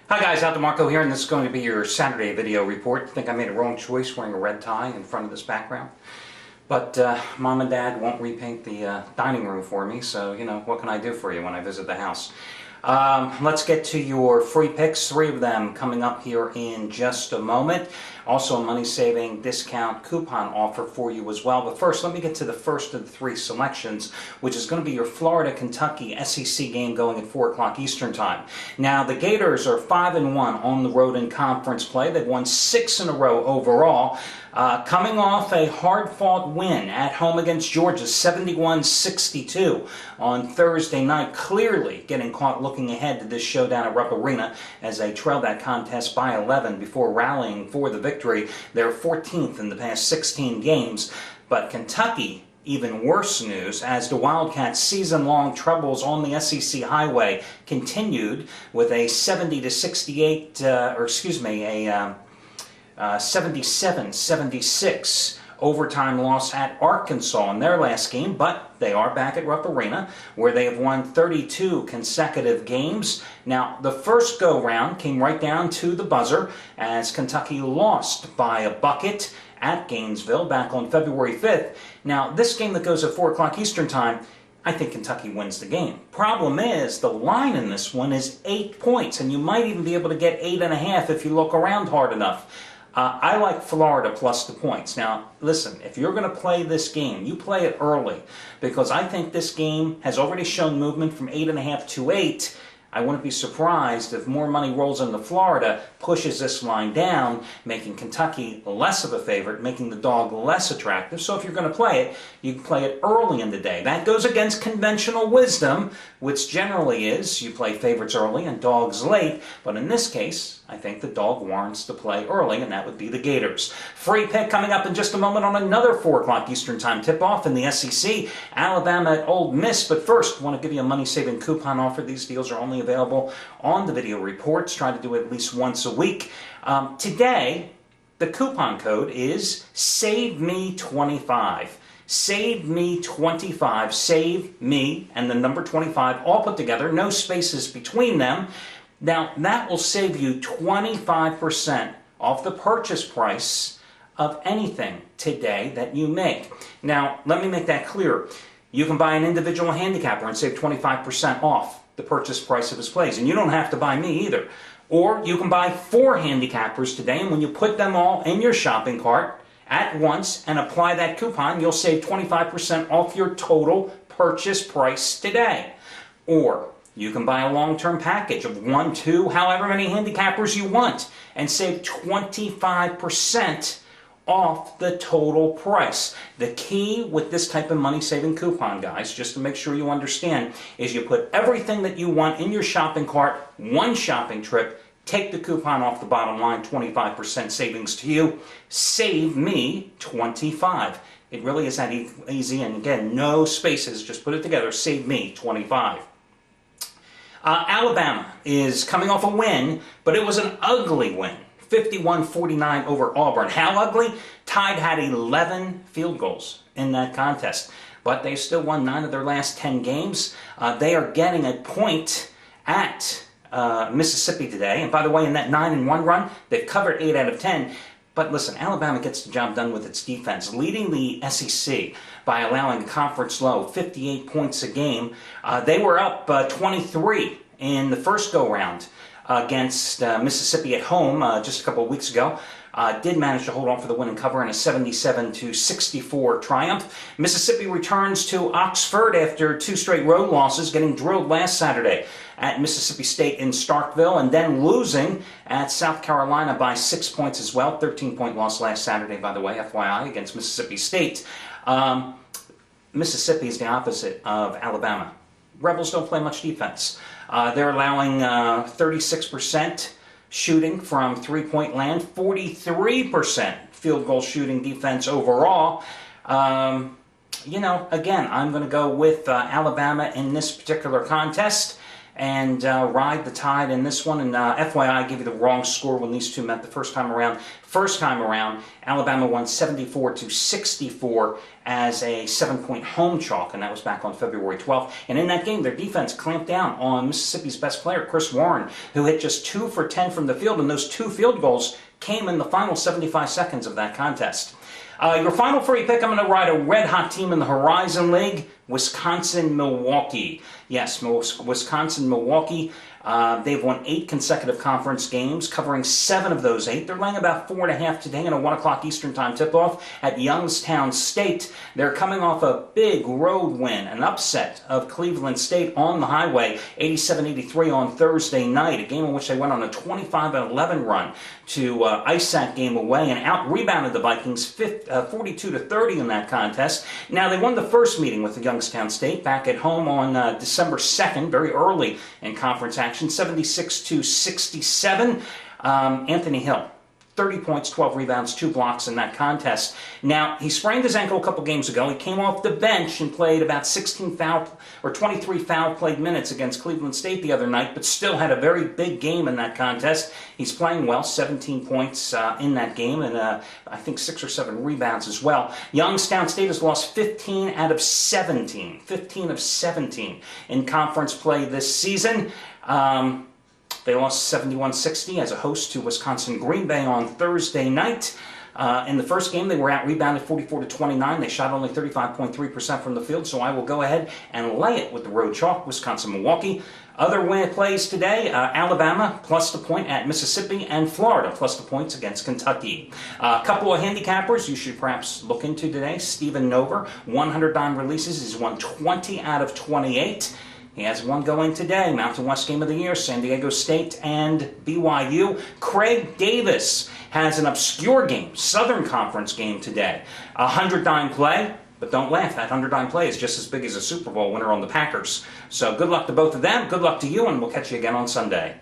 Hi guys, Aldo Marco here, and this is going to be your Saturday video report. I think I made a wrong choice wearing a red tie in front of this background. But Mom and Dad won't repaint the dining room for me, so, you know, what can I do for you when I visit the house? Let's get to your free picks, 3 of them coming up here in just a moment. Also a money-saving discount coupon offer for you as well. But first, let me get to the first of the 3 selections, which is going to be your Florida-Kentucky SEC game going at 4 o'clock Eastern Time. Now, the Gators are 5-1 on the road in conference play. They've won 6 in a row overall. Coming off a hard-fought win at home against Georgia, 71-62 on Thursday night, clearly getting caught looking ahead to this showdown at Rupp Arena as they trailed that contest by 11 before rallying for the victory. They're 14th in the past 16 games, but Kentucky, even worse news, as the Wildcats' season-long troubles on the SEC highway continued with a 77-76 overtime loss at Arkansas in their last game, but they are back at Rupp Arena, where they have won 32 consecutive games. Now, the first go-round came right down to the buzzer as Kentucky lost by a bucket at Gainesville back on February 5th. Now, this game that goes at 4 o'clock Eastern Time, I think Kentucky wins the game. Problem is, the line in this one is 8 points, and you might even be able to get 8.5 if you look around hard enough. I like Florida plus the points. Now, listen, if you're going to play this game, you play it early, because I think this game has already shown movement from 8.5 to 8. I wouldn't be surprised if more money rolls into Florida, pushes this line down, making Kentucky less of a favorite, making the dog less attractive. So if you're going to play it, you can play it early in the day. That goes against conventional wisdom, which generally is you play favorites early and dogs late. But in this case, I think the dog warrants to play early, and that would be the Gators. Free pick coming up in just a moment on another 4 o'clock Eastern Time tip-off in the SEC, Alabama at Ole Miss. But first, I want to give you a money-saving coupon offer. These deals are only available on the video reports. Try to do it at least once a week. Today, the coupon code is SAVEME25. Save Me 25, Save Me, and the number 25, all put together, no spaces between them. Now, that will save you 25% off the purchase price of anything today that you make. Now, let me make that clear. You can buy an individual handicapper and save 25% off the purchase price of his plays, and you don't have to buy me either. Or you can buy 4 handicappers today, and when you put them all in your shopping cart at once and apply that coupon, you'll save 25% off your total purchase price today. Or you can buy a long-term package of 1, 2, however many handicappers you want, and save 25% off the total price. The key with this type of money-saving coupon, guys, just to make sure you understand, is you put everything that you want in your shopping cart, one shopping trip, take the coupon off the bottom line, 25% savings to you. Save me 25. It really is that easy, and again, no spaces, just put it together, save me 25. Alabama is coming off a win, but it was an ugly win. 51-49 over Auburn. How ugly? Tide had 11 field goals in that contest, but they still won 9 of their last 10 games. They are getting a point at Mississippi today. And by the way, in that 9-1 run, they've covered 8 out of 10. But listen, Alabama gets the job done with its defense, leading the SEC by allowing a conference low 58 points a game. They were up 23 in the first go-round against Mississippi at home just a couple of weeks ago. Did manage to hold on for the win and cover in a 77-64 triumph. Mississippi returns to Oxford after 2 straight road losses, getting drilled last Saturday at Mississippi State in Starkville, and then losing at South Carolina by 6 points as well. 13-point loss last Saturday, by the way, FYI, against Mississippi State. Mississippi is the opposite of Alabama. Rebels don't play much defense. They're allowing 36% shooting from three-point land, 43% field goal shooting defense overall. You know, again, I'm going to go with Alabama in this particular contest. and ride the tide in this one. And FYI, I give you the wrong score when these two met the first time around. First time around, Alabama won 74-64 as a 7-point home chalk, and that was back on February 12th. And in that game, their defense clamped down on Mississippi's best player, Chris Warren, who hit just 2 for 10 from the field, and those 2 field goals came in the final 75 seconds of that contest. Your final free pick, I'm going to ride a red-hot team in the Horizon League, WisconsinMilwaukee. Yes, WisconsinMilwaukee. They've won 8 consecutive conference games, covering 7 of those 8. They're laying about 4.5 today in a 1 o'clock Eastern Time tip-off at Youngstown State. They're coming off a big road win, an upset of Cleveland State on the highway, 87-83 on Thursday night, a game in which they went on a 25-11 run to ice that game away and out-rebounded the Vikings 42-30 in that contest. Now, they won the first meeting with Youngstown State back at home on December 2nd, very early in conference action, 76-67. Anthony Hill, 30 points, 12 rebounds, 2 blocks in that contest. Now, he sprained his ankle a couple games ago. He came off the bench and played about 23 foul-played minutes against Cleveland State the other night, but still had a very big game in that contest. He's playing well, 17 points in that game, and I think 6 or 7 rebounds as well. Youngstown State has lost 15 out of 17, 15 of 17 in conference play this season. They lost 71-60 as a host to Wisconsin Green Bay on Thursday night. In the first game, they were out-rebounded 44-29. They shot only 35.3% from the field, so I will go ahead and lay it with the road chalk, Wisconsin-Milwaukee. Other win plays today, Alabama plus the point at Mississippi, and Florida plus the points against Kentucky. A couple of handicappers you should perhaps look into today. Stephen Nover, 100 dime releases. He's won 20 out of 28. He has one going today, Mountain West Game of the Year, San Diego State and BYU. Craig Davis has an obscure game, Southern Conference game today. 100 dime play, but don't laugh, that 100 dime play is just as big as a Super Bowl winner on the Packers. So good luck to both of them, good luck to you, and we'll catch you again on Sunday.